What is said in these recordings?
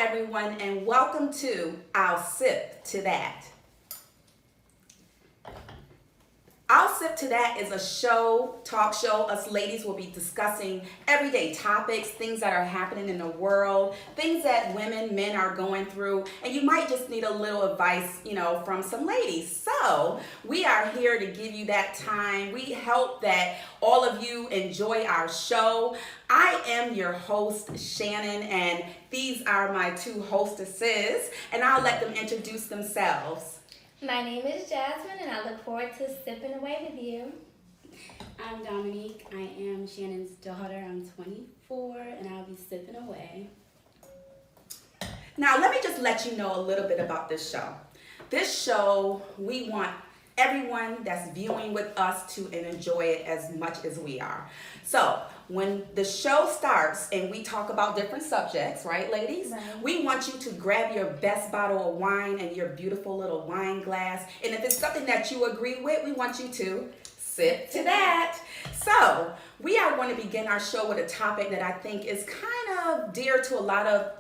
everyone, and welcome to I'll Sip to That. I'll Sip to That is a talk show. Us ladies will be discussing everyday topics, things that are happening in the world, things that women, men are going through, and you might just need a little advice, from some ladies. So we are here to give you that time. We hope that all of you enjoy our show. I am your host, Shannon, and these are my two hostesses, and I'll let them introduce themselves. My name is Jasmine, and I look forward to sipping away with you. I'm Dominique. I am Shannon's daughter. I'm 24, and I'll be sipping away. Now, let me just let you know a little bit about this show. This show, we want everyone that's viewing with us to enjoy it as much as we are. So, when the show starts and we talk about different subjects, right, ladies? Right. We want you to grab your best bottle of wine and your beautiful little wine glass. And if it's something that you agree with, we want you to sip to that. So, we are going to begin our show with a topic that I think is kind of dear to a lot of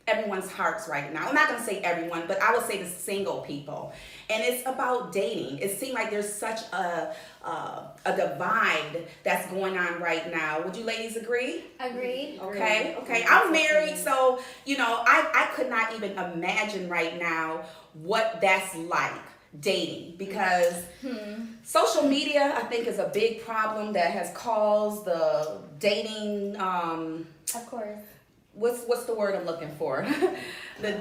everyone's hearts right now. I'm not going to say everyone, but I will say the single people. And it's about dating. It seems like there's such a divide that's going on right now. Would you ladies agree? Agreed. Okay. I'm married, so, I could not even imagine right now what that's like. Dating, because social media, I think, is a big problem that has caused the dating Of course. What's the word I'm looking for? The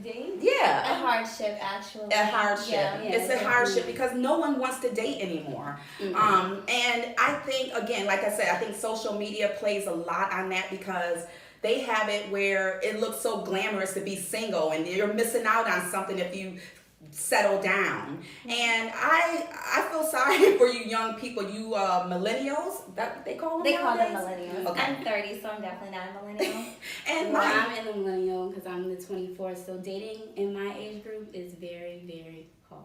date? Yeah. A hardship, actually. A hardship. Yeah, It's a hardship because no one wants to date anymore. Mm-hmm. And I think, again, like I said, I think social media plays a lot on that because they have it where it looks so glamorous to be single, and you're missing out on something if you settle down. And I feel sorry for you young people, you millennials, that they call them. They call them nowadays? millennials. Okay. I'm 30, so I'm definitely not a millennial. And Well, my I'm in the millennial because I'm the 24, so dating in my age group is very, very hard.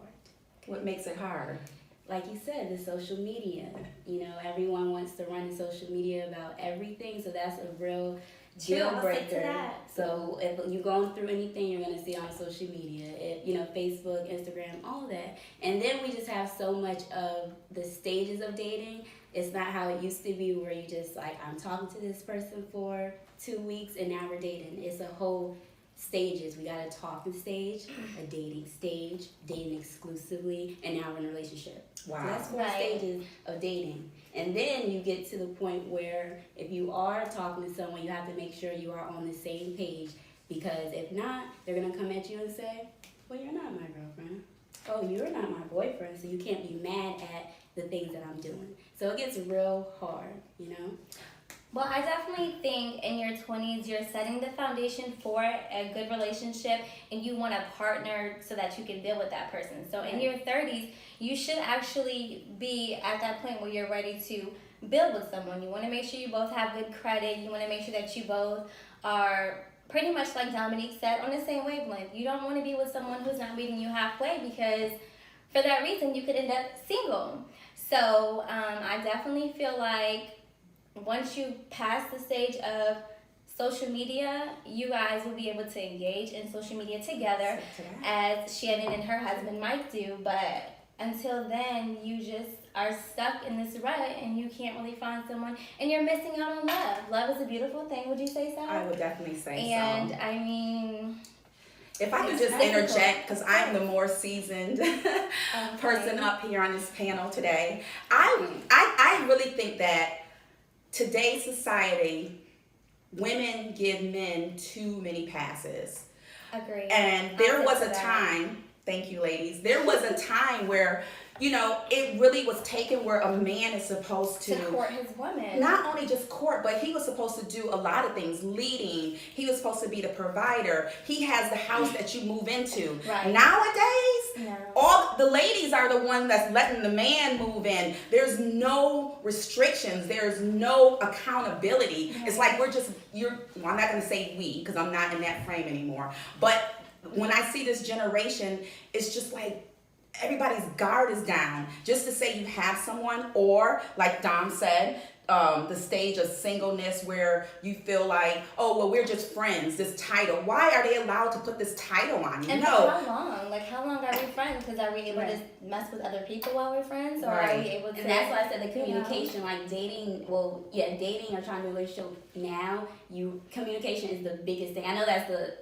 what makes it hard? Like you said, the social media. Everyone wants to run the social media about everything, so that's a real deal True, I'll stick to breaker. that. So if you're going through anything, you're going to see on social media. Facebook, Instagram, all of that. And then we just have so much of the stages of dating. It's not how it used to be where you just I'm talking to this person for 2 weeks and now we're dating. It's a whole stages. We got a talking stage, a dating stage, dating exclusively, and now we're in a relationship. Wow. So that's 4 Right. stages of dating. And then you get to the point where if you are talking to someone, you have to make sure you are on the same page, because if not, they're going to come at you and say, well, you're not my girlfriend. Oh, you're not my boyfriend, so you can't be mad at the things that I'm doing. So it gets real hard, Well, I definitely think in your 20s, you're setting the foundation for a good relationship, and you want a partner so that you can build with that person. So in your 30s, you should actually be at that point where you're ready to build with someone. You want to make sure you both have good credit. You want to make sure that you both are pretty much, like Dominique said, on the same wavelength. You don't want to be with someone who's not meeting you halfway, because for that reason, you could end up single. So I definitely feel like once you pass the stage of social media, you guys will be able to engage in social media together, as Shannon and her husband might do. But until then, you just are stuck in this rut and you can't really find someone, and you're missing out on love. Love is a beautiful thing. Would you say so? I would definitely say so. And I mean, if I could just interject, because I'm the more seasoned person up here on this panel today, I really think that today's society, women give men too many passes. agree. And there was a time, thank you ladies, there was a time where, it really was taken where a man is supposed to court his woman. not only just court, but he was supposed to do a lot of things, leading. He was supposed to be the provider. He has the house that you move into. Right. Nowadays, No. all the ladies are the one that's letting the man move in. There's no restrictions. There's no accountability. It's like I'm not going to say we, because I'm not in that frame anymore. But when I see this generation, it's just like everybody's guard is down just to say you have someone, or like Dom said, the stage of singleness where you feel like, oh well, we're just friends. This title, why are they allowed to put this title on you? And No. for how long? Like, how long are we friends? Because are we able to mess with other people while we're friends, or are we able to? And that's why I said the communication, like dating. Well, yeah, dating or trying to be in a relationship now. Communication is the biggest thing. I know that's the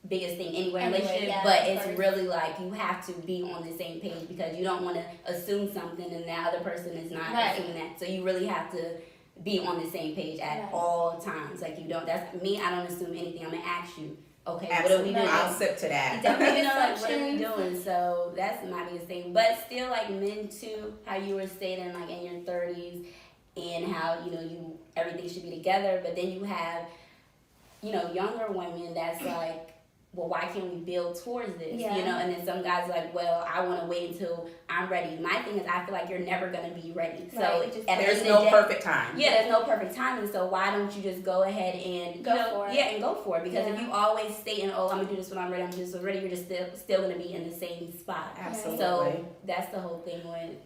biggest thing anywhere in a relationship, but it's really like you have to be on the same page, because you don't want to assume something and the other person is not assuming that. So you really have to be on the same page at all times. Like, you don't. That's me. I don't assume anything. I'm gonna ask you. Okay, Absolutely. what are we doing? I'll sip to that. You know, like, what are we doing? So that's my biggest thing. But still, like, men too, how you were stating, like, in your 30s, and how, you everything should be together. But then you have, younger women that's like, well, why can't we build towards this? And then some guys are like, well, I want to wait until I'm ready. My thing is, I feel like you're never going to be ready. So there's no perfect time. Yeah, there's no perfect time. And so why don't you just go ahead and go for it? Yeah, and go for it. Because if you always stating, oh, I'm going to do this when I'm ready, I'm going to do this when I'm ready, you're just still going to be in the same spot. Absolutely. So that's the whole thing with.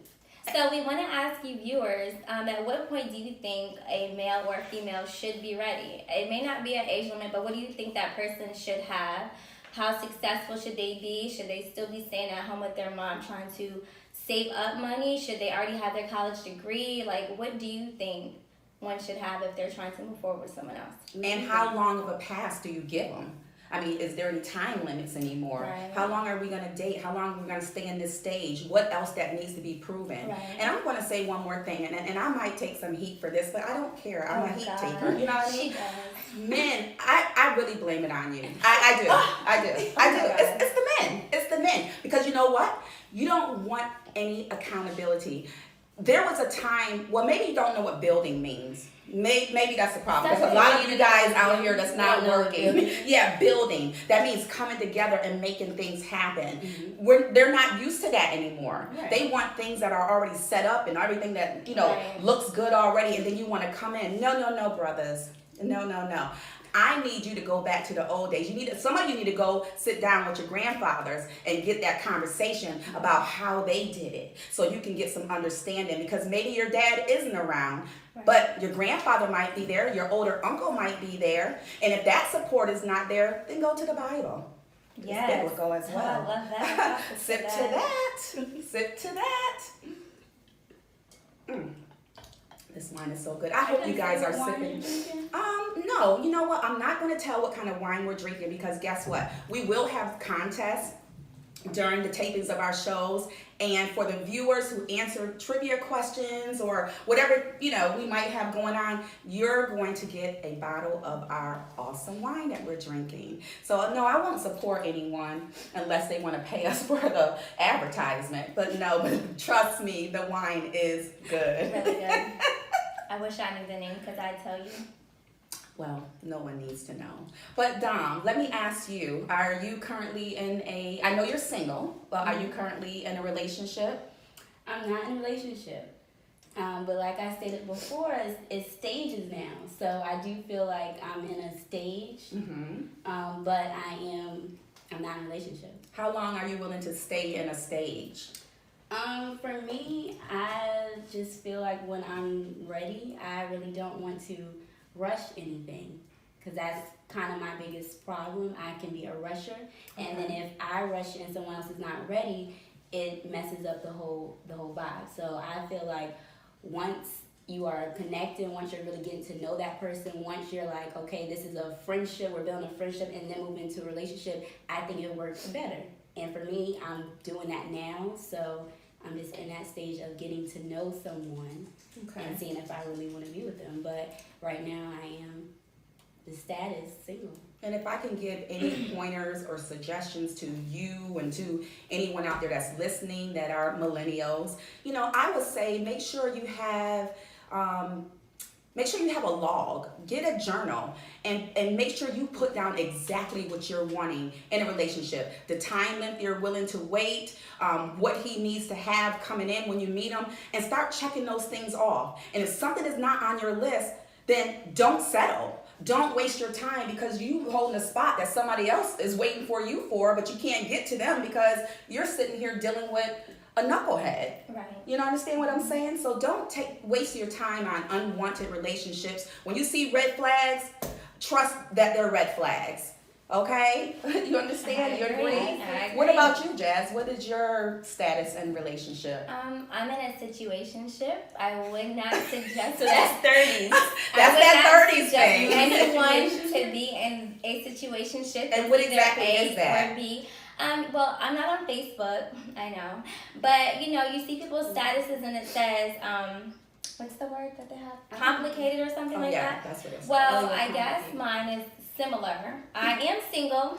So we want to ask you viewers, at what point do you think a male or female should be ready? It may not be an age limit, but what do you think that person should have? How successful should they be? Should they still be staying at home with their mom trying to save up money? Should they already have their college degree? Like, what do you think one should have if they're trying to move forward with someone else? And how long of a pass do you give them? I mean, is there any time limits anymore? Right. How long are we going to date? How long are we going to stay in this stage? What else that needs to be proven? Right. And I'm going to say one more thing, and I might take some heat for this, but I don't care. I'm a heat taker. You know what I mean? She does. Men, I really blame it on you. I do. It's the men. It's the men. Because you know what? You don't want any accountability. There was a time, well, maybe you don't know what building means. Maybe that's the problem. Because a lot of you guys out here that's not working. Yeah, building. That means coming together and making things happen. They're not used to that anymore. Right. They want things that are already set up and everything that, looks good already, and then you want to come in. No, brothers. No. I need you to go back to the old days. Some of you need to go sit down with your grandfathers and get that conversation about how they did it, so you can get some understanding. Because maybe your dad isn't around, but your grandfather might be there, your older uncle might be there, and if that support is not there, then go to the Bible. Yes. It's biblical as well. Oh, I love that. Sip to that. Sip to that. This wine is so good. I hope you guys are sipping. No, you know what? I'm not going to tell what kind of wine we're drinking, because guess what? We will have contests during the tapings of our shows, and for the viewers who answer trivia questions or whatever we might have going on, you're going to get a bottle of our awesome wine that we're drinking. So no, I won't support anyone unless they want to pay us for the advertisement. But trust me, the wine is good. Really good. I wish I knew the name, because I'd tell you. Well, no one needs to know. But Dom, let me ask you, are you currently I know you're single, but are you currently in a relationship? I'm not in a relationship. But like I stated before, it's stages now. So I do feel like I'm in a stage, but I'm not in a relationship. How long are you willing to stay in a stage? For me, I just feel like when I'm ready, I really don't want to rush anything, because that's kind of my biggest problem. I can be a rusher, and then if I rush and someone else is not ready, it messes up the whole vibe. So I feel like once you are connected, once you're really getting to know that person, once you're like, okay, this is a friendship, we're building a friendship, and then move into a relationship, I think it works better. And for me, I'm doing that now, so I'm just in that stage of getting to know someone and seeing if I really want to be with them. But right now, I am the status single. And if I can give any pointers or suggestions to you and to anyone out there that's listening that are millennials, I would say make sure you have a log, get a journal, and make sure you put down exactly what you're wanting in a relationship. The time length you're willing to wait, what he needs to have coming in when you meet him, and start checking those things off. And if something is not on your list, then don't settle. don't waste your time because you holding a spot that somebody else is waiting for you for, but you can't get to them because you're sitting here dealing with a knucklehead. Right. You know, understand what I'm saying? So don't waste your time on unwanted relationships. When you see red flags, trust that they're red flags. Okay? You understand? You agree? I agree. What about you, Jazz? What is your status and relationship? I'm in a situationship. I would not suggest So that's 30s. That's that 30s thing. anyone to be in a situationship. And what Either exactly A is that? Or B. Well, I'm not on Facebook. I know, but you know, you see people's statuses and it says, what's the word that they have? Complicated or something like yeah, that. that's what it's Well, Oh, yeah, I guess complicated. mine is similar. I am single.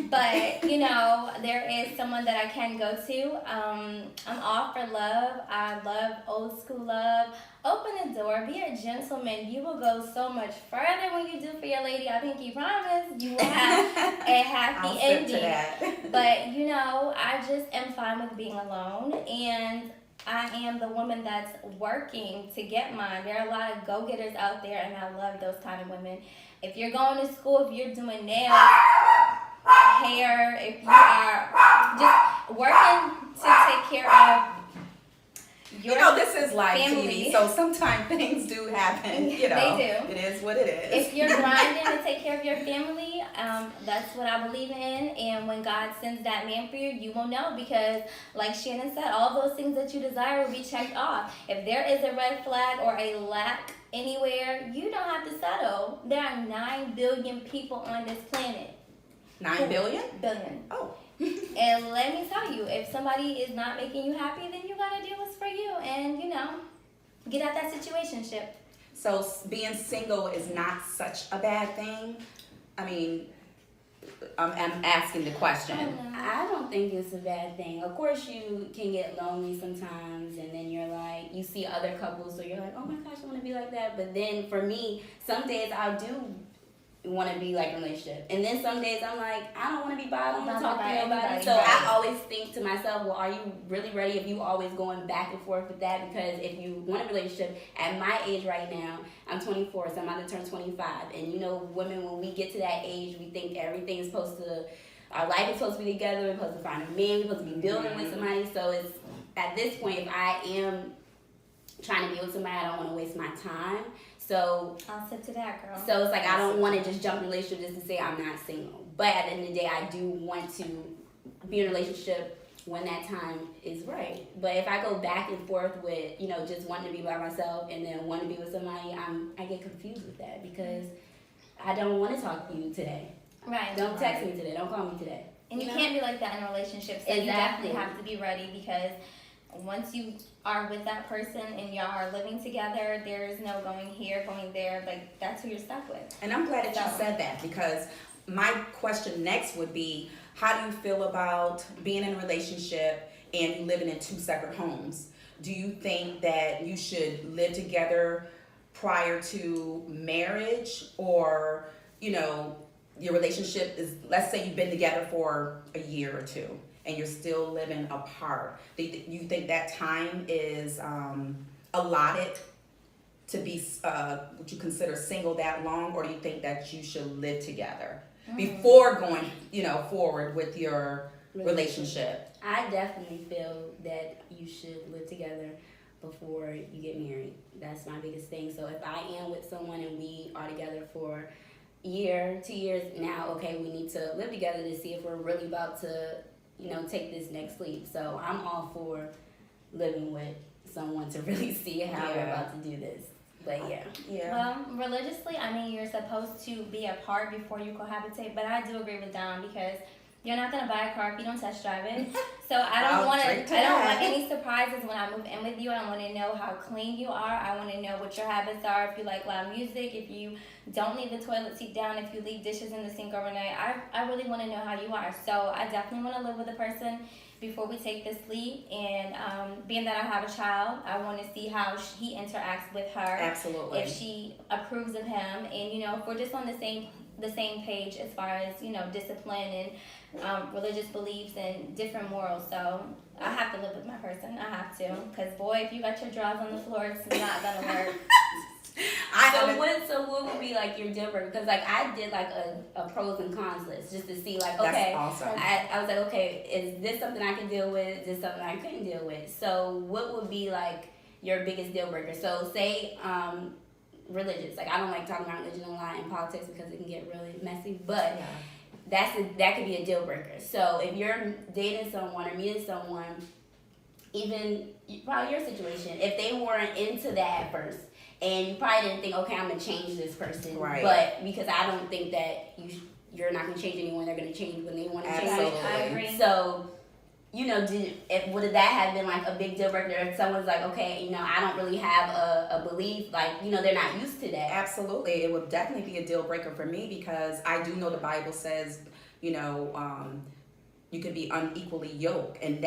But you know, there is someone that I can go to. I'm all for love. I love old school love. Open the door. Be a gentleman. You will go so much further when you do for your lady. I pinky promise. You will have a happy I'll ending. sit to that. But you know, I just am fine with being alone, and I am the woman that's working to get mine. There are a lot of go-getters out there, and I love those kind of women. If you're going to school, if you're doing nails, hair, if you are just working to take care of your You know, this is live family. TV, so sometimes things do happen. You know, They do. It is what it is. If you're grinding to take care of your family, that's what I believe in. And when God sends that man for you, you will know, because like Shannon said, all those things that you desire will be checked off. If there is a red flag or a lack anywhere, you don't have to settle. There are 9 billion people on this planet. 9 billion? Billion. Oh. And let me tell you, if somebody is not making you happy, then you gotta do what's for you, and you know, get out that situationship. So being single is not such a bad thing? I mean, I'm asking the question. I don't think it's a bad thing. Of course, you can get lonely sometimes, and then you're like, you see other couples, so you're like, oh my gosh, I want to be like that. But then for me, some days I do want to be like in a relationship, and then some days I'm like, I don't want to be by, I don't want to talk to nobody. So I always think to myself, well, are you really ready if you always going back and forth with that? Because if you want a relationship, at my age right now, I'm 24, so I'm about to turn 25, and you know, women, when we get to that age, we think everything is supposed to, our life is supposed to be together, we're supposed to find a man, we're supposed to be building with somebody. So it's, at this point, if I am trying to be with somebody, I don't want to waste my time. So I'll sit to that, girl. So it's like, I don't want to just jump in a relationship just to say I'm not single. But at the end of the day, I do want to be in a relationship when that time is right. But if I go back and forth with, you know, just wanting to be by myself and then wanting to be with somebody, I get confused with that, because I don't want to talk to you today. Right. Don't text me today. Don't call me today. And you know? can't be like that in a relationship. So you Exactly. definitely have to be ready, because once you are with that person and y'all are living together, there is no going here, going there. Like, that's who you're stuck with. And I'm glad that you So- said that, because my question next would be, how do you feel about being in a relationship and you living in 2 separate homes? Do you think that you should live together prior to marriage, or, you know, your relationship is, let's say you've been together for a year or 2 and you're still living apart. Do you think that time is allotted to be, would you consider single that long, or do you think that you should live together before going, you know, forward with your relationship? I definitely feel that you should live together before you get married. That's my biggest thing. So if I am with someone and we are together for a year, 2 years, now, okay, we need to live together to see if we're really about to, you know, take this next leap. So I'm all for living with someone to really see how we're about to do this. But yeah. Well, religiously, I mean, you're supposed to be apart before you cohabitate, but I do agree with Dom, because you're not gonna buy a car if you don't test drive it. So I don't want any surprises when I move in with you. I want to know how clean you are. I want to know what your habits are. If you like loud music, if you don't leave the toilet seat down, if you leave dishes in the sink overnight. I really want to know how you are. So I definitely want to live with a person before we take this leap. And being that I have a child, I want to see how he interacts with her. Absolutely. If she approves of him, and you know, if we're just on the same page as far as, you know, discipline and religious beliefs and different morals. So I have to live with my person. I have to, because boy, if you got your drawers on the floor, it's not gonna work. So what would be like your deal breaker? Because like I did like a pros and cons list just to see like, That's okay, awesome. I was like, okay, is this something I can deal with? Is this something I couldn't deal with? So what would be like your biggest deal breaker? So say religious. Like I don't like talking about religion a lot in politics because it can get really messy, but that could be a deal breaker. So if you're dating someone or meeting someone, even probably your situation, if they weren't into that at first, and you probably didn't think, okay, I'm gonna change this person, Right. but because I don't think that you're not gonna change anyone, they're gonna change when they want to change. Absolutely. I agree. So, would that have been like a big deal breaker if someone's like, okay, I don't really have a belief, like, they're not used to that. Absolutely. It would definitely be a deal breaker for me because I do know the Bible says, you can be unequally yoked. And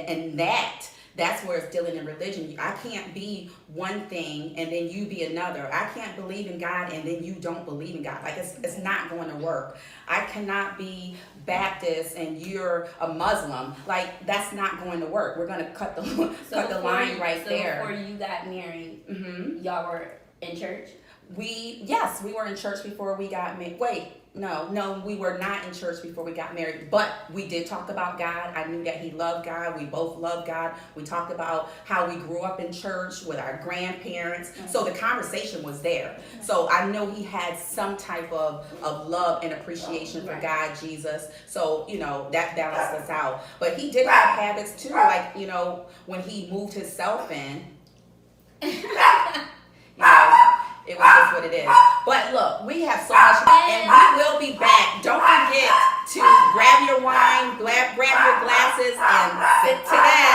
that's where it's dealing in religion. I can't be one thing and then you be another. I can't believe in God and then you don't believe in God. Like it's not going to work. I cannot be Baptist and you're a Muslim. Like that's not going to work. We're going to cut the line right there. Before you got married, y'all were in church? We were in church before we got married. No, we were not in church before we got married, but we did talk about God. I knew that he loved God. We both loved God. We talked about how we grew up in church with our grandparents. Mm-hmm. So the conversation was there. So I know he had some type of love and appreciation for God, Jesus. So, that balanced us out. But he did have habits too, like, when he moved himself in, it was just what it is. But look, we have so much, and we will be back. Don't forget to grab your wine, grab your glasses, and sit to that.